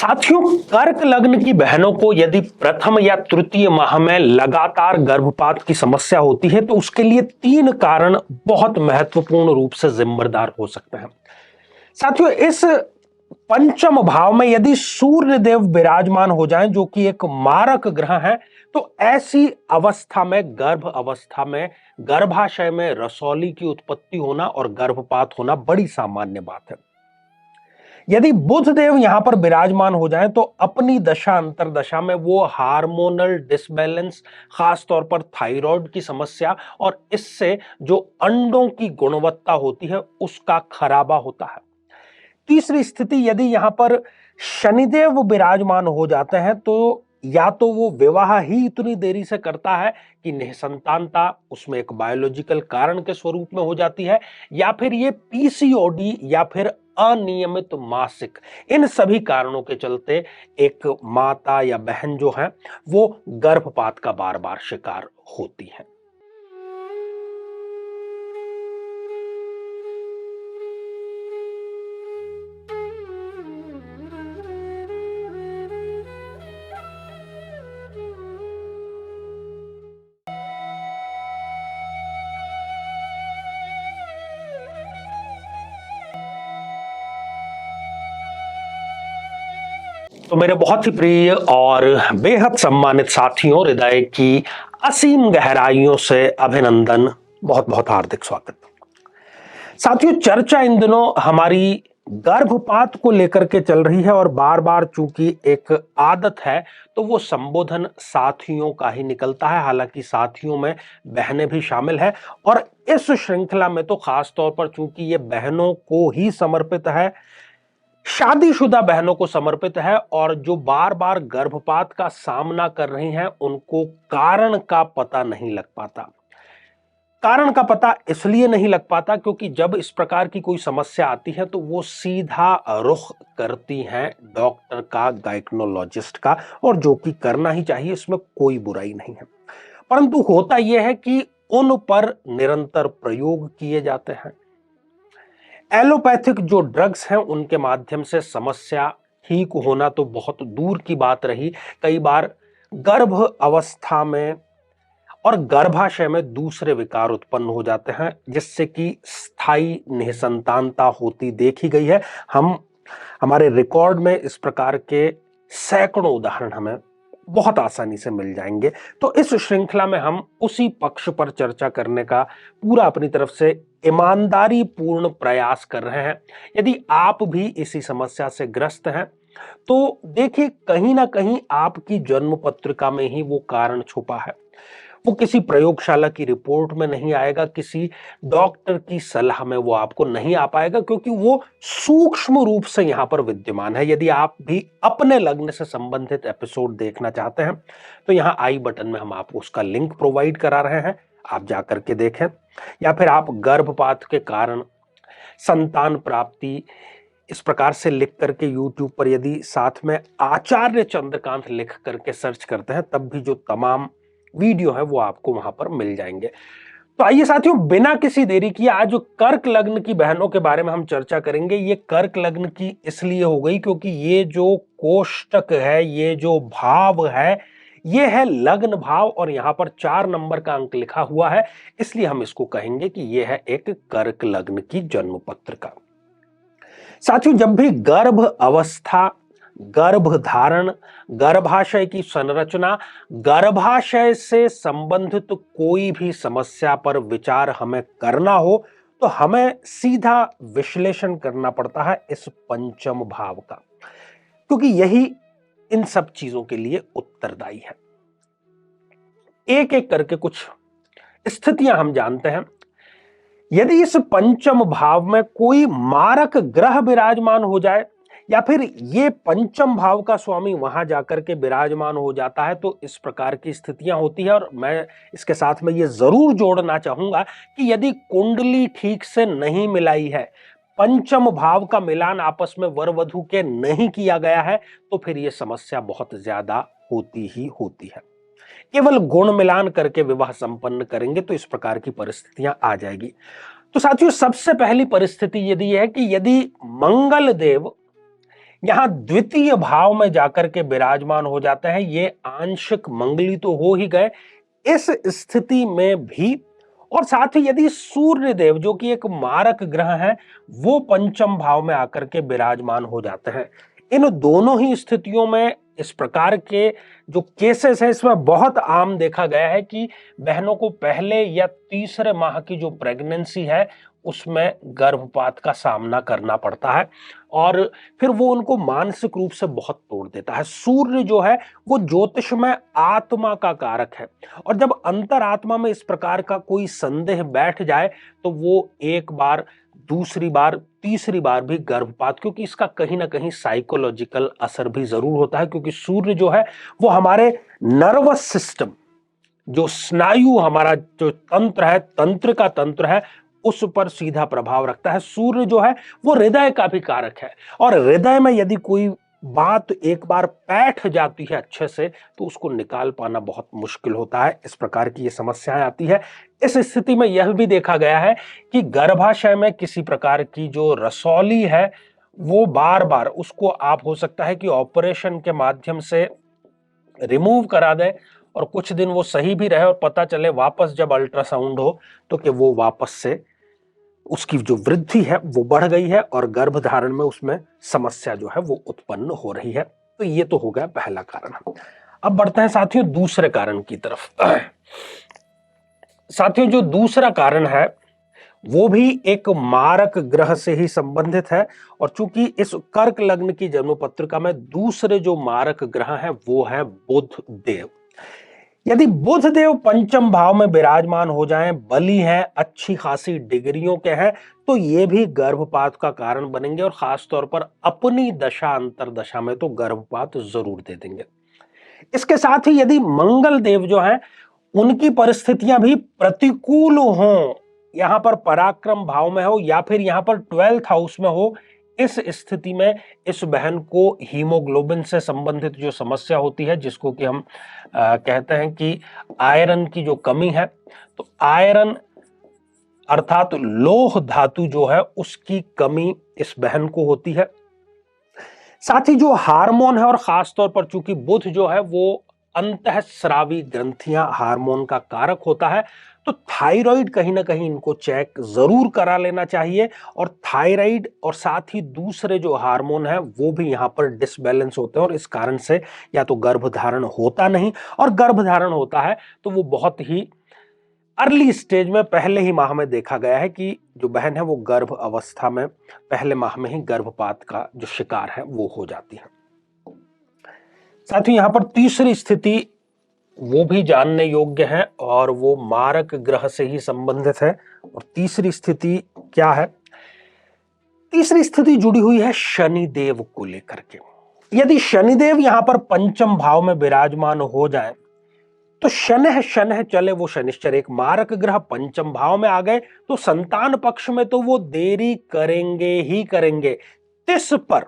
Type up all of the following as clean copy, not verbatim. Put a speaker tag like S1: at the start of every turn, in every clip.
S1: साथियों, कर्क लग्न की बहनों को यदि प्रथम या तृतीय माह में लगातार गर्भपात की समस्या होती है तो उसके लिए 3 कारण बहुत महत्वपूर्ण रूप से जिम्मेदार हो सकते हैं। साथियों, इस पंचम भाव में यदि सूर्य देव विराजमान हो जाएं, जो कि एक मारक ग्रह है, तो ऐसी अवस्था में, गर्भ अवस्था में, गर्भाशय में रसौली की उत्पत्ति होना और गर्भपात होना बड़ी सामान्य बात है। यदि बुध देव यहां पर विराजमान हो जाएं तो अपनी दशा अंतरदशा में वो हार्मोनल डिसबैलेंस, खास तौर पर थायराइड की समस्या और इससे जो अंडों की गुणवत्ता होती है उसका खराबा होता है। तीसरी स्थिति, यदि यहां पर शनिदेव विराजमान हो जाते हैं तो या तो वो विवाह ही इतनी देरी से करता है कि निसंतानता उसमें एक बायोलॉजिकल कारण के स्वरूप में हो जाती है, या फिर ये पीसीओडी या फिर अनियमित मासिक, इन सभी कारणों के चलते एक माता या बहन जो है वो गर्भपात का बार बार शिकार होती है। तो मेरे बहुत ही प्रिय और बेहद सम्मानित साथियों, हृदय की असीम गहराइयों से अभिनंदन, बहुत बहुत हार्दिक स्वागत। साथियों, चर्चा इन दिनों हमारी गर्भपात को लेकर के चल रही है और बार बार चूंकि एक आदत है तो वो संबोधन साथियों का ही निकलता है, हालांकि साथियों में बहनें भी शामिल है। और इस श्रृंखला में तो खास तौर पर चूंकि ये बहनों को ही समर्पित है, शादीशुदा बहनों को समर्पित है, और जो बार बार गर्भपात का सामना कर रही हैं उनको कारण का पता नहीं लग पाता। कारण का पता इसलिए नहीं लग पाता क्योंकि जब इस प्रकार की कोई समस्या आती है तो वो सीधा रुख करती हैं डॉक्टर का, गायनेकोलॉजिस्ट का, और जो कि करना ही चाहिए, इसमें कोई बुराई नहीं है। परंतु होता यह है कि उन पर निरंतर प्रयोग किए जाते हैं। एलोपैथिक जो ड्रग्स हैं उनके माध्यम से समस्या ठीक होना तो बहुत दूर की बात रही, कई बार गर्भ अवस्था में और गर्भाशय में दूसरे विकार उत्पन्न हो जाते हैं जिससे कि स्थायी निसंतानता होती देखी गई है। हमारे रिकॉर्ड में इस प्रकार के सैकड़ों उदाहरण हमें बहुत आसानी से मिल जाएंगे। तो इस श्रृंखला में हम उसी पक्ष पर चर्चा करने का पूरा अपनी तरफ से ईमानदारी पूर्ण प्रयास कर रहे हैं। यदि आप भी इसी समस्या से ग्रस्त हैं तो देखिए, कहीं ना कहीं आपकी जन्म पत्रिका में ही वो कारण छुपा है। वो किसी प्रयोगशाला की रिपोर्ट में नहीं आएगा, किसी डॉक्टर की सलाह में वो आपको नहीं आ पाएगा, क्योंकि वो सूक्ष्म रूप से यहां पर विद्यमान है। यदि आप भी अपने लग्न से संबंधित एपिसोड देखना चाहते हैं तो यहां आई बटन में हम आपको उसका लिंक प्रोवाइड करा रहे हैं, आप जाकर के देखें। या फिर आप गर्भपात के कारण, संतान प्राप्ति, इस प्रकार से लिख करके यूट्यूब पर यदि साथ में आचार्य चंद्रकांत लिख करके सर्च करते हैं तब भी जो तमाम वीडियो है वो आपको वहां पर मिल जाएंगे। तो आइए साथियों, बिना किसी देरी किए आज जो कर्क लग्न की बहनों के बारे में हम चर्चा करेंगे। ये कर्क लग्न की इसलिए हो गई क्योंकि ये जो कोष्टक है, ये जो भाव है, ये है लग्न भाव, और यहां पर 4 नंबर का अंक लिखा हुआ है, इसलिए हम इसको कहेंगे कि यह है एक कर्क लग्न की जन्म पत्रिका। साथियों, जब भी गर्भ अवस्था, गर्भ धारण, गर्भाशय की संरचना, गर्भाशय से संबंधित कोई भी समस्या पर विचार हमें करना हो तो हमें सीधा विश्लेषण करना पड़ता है इस पंचम भाव का, क्योंकि यही इन सब चीजों के लिए उत्तरदायी है। एक एक करके कुछ स्थितियां हम जानते हैं। यदि इस पंचम भाव में कोई मारक ग्रह विराजमान हो जाए या फिर ये पंचम भाव का स्वामी वहां जाकर के विराजमान हो जाता है तो इस प्रकार की स्थितियां होती है। और मैं इसके साथ में ये जरूर जोड़ना चाहूंगा कि यदि कुंडली ठीक से नहीं मिलाई है, पंचम भाव का मिलान आपस में वर वधू के नहीं किया गया है, तो फिर यह समस्या बहुत ज्यादा होती ही होती है। केवल गुण मिलान करके विवाह संपन्न करेंगे तो इस प्रकार की परिस्थितियां आ जाएगी। तो साथियों, सबसे पहली परिस्थिति यदि है कि यदि मंगल देव यहां द्वितीय भाव में जाकर के विराजमान हो जाते हैं। ये आंशिक मंगली तो हो ही गए इस स्थिति में भी, और साथ ही यदि सूर्य देव जो कि एक मारक ग्रह है वो पंचम भाव में आकर के विराजमान हो जाते हैं। इन दोनों ही स्थितियों में इस प्रकार के जो केसेस है इसमें बहुत आम देखा गया है कि बहनों को पहले या तीसरे माह की जो प्रेगनेंसी है उसमें गर्भपात का सामना करना पड़ता है, और फिर वो उनको मानसिक रूप से बहुत तोड़ देता है। सूर्य जो है वो ज्योतिष में आत्मा का कारक है, और जब अंतरात्मा में इस प्रकार का कोई संदेह बैठ जाए तो वो एक बार, दूसरी बार, तीसरी बार भी गर्भपात, क्योंकि इसका कहीं ना कहीं साइकोलॉजिकल असर भी जरूर होता है, क्योंकि सूर्य जो है वो हमारे नर्वस सिस्टम, जो स्नायु, हमारा जो तंत्र है, तंत्र का तंत्र है, उस पर सीधा प्रभाव रखता है। सूर्य जो है वो हृदय का भी कारक है, और हृदय में यदि कोई बात एक बार बैठ जाती है अच्छे से तो उसको निकाल पाना बहुत मुश्किल होता है। इस प्रकार की ये समस्याएं आती है। इस स्थिति में यह भी देखा गया है कि गर्भाशय में किसी प्रकार की जो रसौली है वो बार बार, उसको आप हो सकता है कि ऑपरेशन के माध्यम से रिमूव करा दें, और कुछ दिन वो सही भी रहे और पता चले वापस जब अल्ट्रासाउंड हो तो कि वो वापस से उसकी जो वृद्धि है वो बढ़ गई है और गर्भधारण में उसमें समस्या जो है वो उत्पन्न हो रही है। तो ये तो हो गया पहला कारण। अब बढ़ते हैं साथियों दूसरे कारण की तरफ। साथियों जो दूसरा कारण है वो भी एक मारक ग्रह से ही संबंधित है, और चूंकि इस कर्क लग्न की जन्म पत्रिका में दूसरे जो मारक ग्रह है वो है बुध देव। यदि बुध देव पंचम भाव में विराजमान हो जाएं, बली हैं, अच्छी खासी डिग्रियों के हैं, तो ये भी गर्भपात का कारण बनेंगे, और खास तौर पर अपनी दशा अंतरदशा में तो गर्भपात जरूर दे देंगे। इसके साथ ही यदि मंगल देव जो हैं उनकी परिस्थितियां भी प्रतिकूल हों, यहां पर पराक्रम भाव में हो या फिर यहां पर 12th हाउस में हो, इस स्थिति में इस बहन को हीमोग्लोबिन से संबंधित जो समस्या होती है, जिसको कि हम कहते हैं कि आयरन की जो कमी है, तो आयरन अर्थात लोह धातु जो है उसकी कमी इस बहन को होती है। साथ ही जो हार्मोन है, और खास तौर पर चूंकि बुध जो है वो अंतःस्रावी ग्रंथियां हार्मोन का कारक होता है, तो थायराइड कहीं ना कहीं इनको चेक जरूर करा लेना चाहिए, और थायराइड और साथ ही दूसरे जो हार्मोन है वो भी यहां पर डिसबैलेंस होते हैं, और इस कारण से या तो गर्भधारण होता नहीं, और गर्भधारण होता है तो वो बहुत ही अर्ली स्टेज में, पहले ही माह में देखा गया है कि जो बहन है वो गर्भ अवस्था में पहले माह में ही गर्भपात का जो शिकार है वो हो जाती है। साथ ही यहां पर तीसरी स्थिति वो भी जानने योग्य है, और वो मारक ग्रह से ही संबंधित है। और तीसरी स्थिति क्या है? तीसरी स्थिति जुड़ी हुई है शनिदेव को लेकर के। यदि शनिदेव यहां पर पंचम भाव में विराजमान हो जाए तो शनह शनह चले वो शनिश्चर, एक मारक ग्रह पंचम भाव में आ गए तो संतान पक्ष में तो वो देरी करेंगे ही करेंगे। तिस पर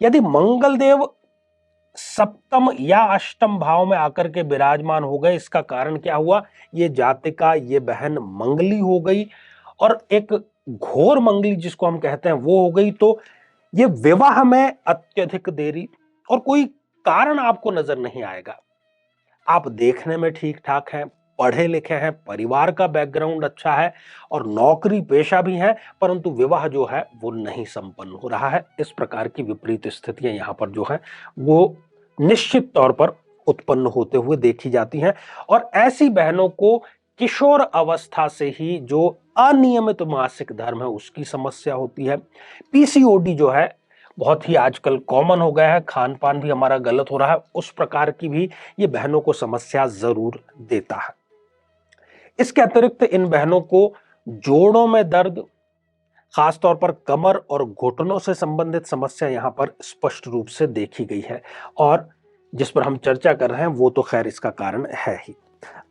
S1: यदि मंगल देव सप्तम या अष्टम भाव में आकर के विराजमान हो गए, इसका कारण क्या हुआ? ये जातिका, ये बहन मंगली हो गई, और एक घोर मंगली जिसको हम कहते हैं वो हो गई। तो ये विवाह में अत्यधिक देरी, और कोई कारण आपको नजर नहीं आएगा। आप देखने में ठीक ठाक हैं, पढ़े लिखे हैं, परिवार का बैकग्राउंड अच्छा है और नौकरी पेशा भी है, परंतु विवाह जो है वो नहीं संपन्न हो रहा है। इस प्रकार की विपरीत स्थितियां यहां पर जो है वो निश्चित तौर पर उत्पन्न होते हुए देखी जाती हैं, और ऐसी बहनों को किशोर अवस्था से ही जो अनियमित मासिक धर्म है उसकी समस्या होती है। पीसीओडी जो है बहुत ही आजकल कॉमन हो गया है, खान पान भी हमारा गलत हो रहा है, उस प्रकार की भी ये बहनों को समस्या जरूर देता है। इसके अतिरिक्त इन बहनों को जोड़ों में दर्द, खासतौर पर कमर और घुटनों से संबंधित समस्या यहां पर स्पष्ट रूप से देखी गई है, और जिस पर हम चर्चा कर रहे हैं वो तो खैर इसका कारण है ही।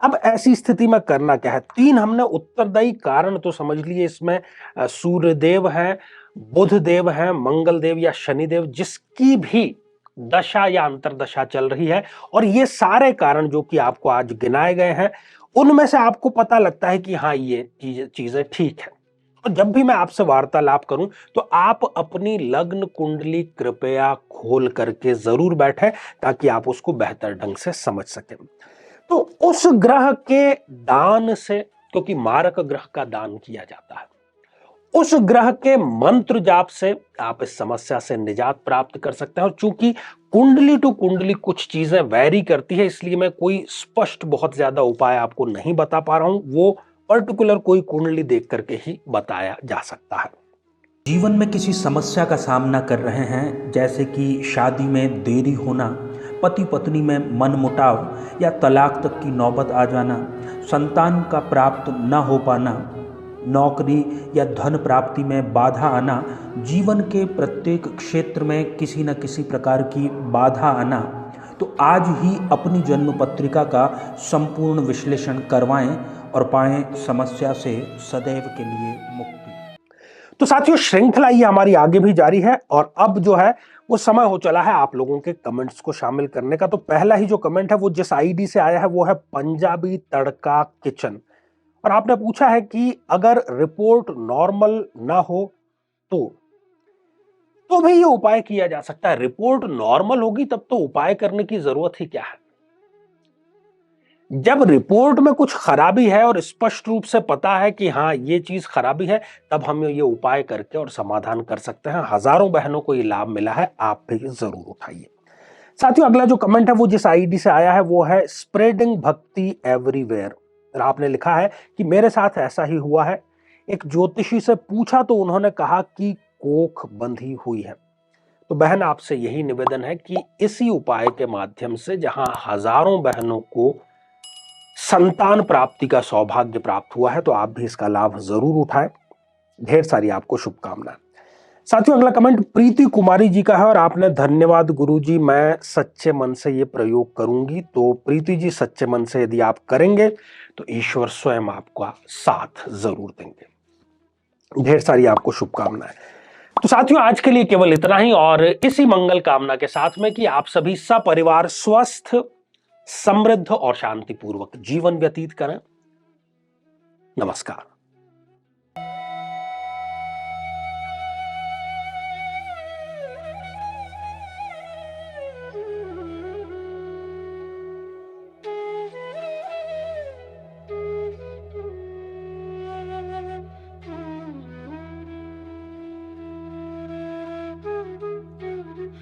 S1: अब ऐसी स्थिति में करना क्या है? तीन हमने उत्तरदायी कारण तो समझ लिए। इसमें सूर्यदेव हैं, बुध देव हैं, मंगल देव या शनिदेव, जिसकी भी दशा या अंतरदशा चल रही है, और ये सारे कारण जो कि आपको आज गिनाए गए हैं उनमें से आपको पता लगता है कि हाँ ये चीजें ठीक है। और जब भी मैं आपसे वार्तालाप करूं तो आप अपनी लग्न कुंडली कृपया खोल करके जरूर बैठे, ताकि आप उसको बेहतर ढंग से समझ सकें। तो उस ग्रह के दान से, क्योंकि मारक ग्रह का दान किया जाता है, उस ग्रह के मंत्र जाप से आप इस समस्या से निजात प्राप्त कर सकते हैं। और चूंकि कुंडली टू कुंडली कुछ चीजें वैरी करती है, इसलिए मैं कोई स्पष्ट बहुत ज्यादा उपाय आपको नहीं बता पा रहा हूं, वो पर्टिकुलर कोई कुंडली देख करके ही बताया जा सकता है।
S2: जीवन में किसी समस्या का सामना कर रहे हैं, जैसे कि शादी में देरी होना, पति पत्नी में मनमुटाव या तलाक तक की नौबत आ जाना, संतान का प्राप्त न हो पाना, नौकरी या धन प्राप्ति में बाधा आना, जीवन के प्रत्येक क्षेत्र में किसी न किसी प्रकार की बाधा आना, तो आज ही अपनी जन्म पत्रिका का संपूर्ण विश्लेषण करवाएं और पाएं समस्या से सदैव के लिए मुक्ति।
S1: तो साथियों, श्रृंखला ये हमारी आगे भी जारी है और अब जो है वो समय हो चला है आप लोगों के कमेंट्स को शामिल करने का। तो पहला ही जो कमेंट है वो जिस आईडी से आया है वो है पंजाबी तड़का किचन, और आपने पूछा है कि अगर रिपोर्ट नॉर्मल ना हो तो भी ये उपाय किया जा सकता है। रिपोर्ट नॉर्मल होगी तब तो उपाय करने की जरूरत ही क्या है। जब रिपोर्ट में कुछ खराबी है और स्पष्ट रूप से पता है कि हाँ ये चीज खराबी है, तब हम ये उपाय करके और समाधान कर सकते हैं। हजारों बहनों को ये लाभ मिला है, आप भी जरूर उठाइए। साथियों, अगला जो कमेंट है वो जिस आईडी से आया है वो है स्प्रेडिंग भक्ति एवरीवेयर। आपने लिखा है कि मेरे साथ ऐसा ही हुआ है, एक ज्योतिषी से पूछा तो उन्होंने कहा कि कोख बंधी हुई है। तो बहन, आपसे यही निवेदन है कि इसी उपाय के माध्यम से जहां हजारों बहनों को संतान प्राप्ति का सौभाग्य प्राप्त हुआ है, तो आप भी इसका लाभ जरूर उठाएं। ढेर सारी आपको शुभकामनाएं। साथियों, अगला कमेंट प्रीति कुमारी जी का है और आपने धन्यवाद गुरुजी, मैं सच्चे मन से ये प्रयोग करूंगी। तो प्रीति जी, सच्चे मन से यदि आप करेंगे तो ईश्वर स्वयं आपका साथ जरूर देंगे। ढेर सारी आपको शुभकामनाएं। तो साथियों, आज के लिए केवल इतना ही, और इसी मंगल कामना के साथ में कि आप सभी सपरिवार स्वस्थ, समृद्ध और शांतिपूर्वक जीवन व्यतीत करें। नमस्कार।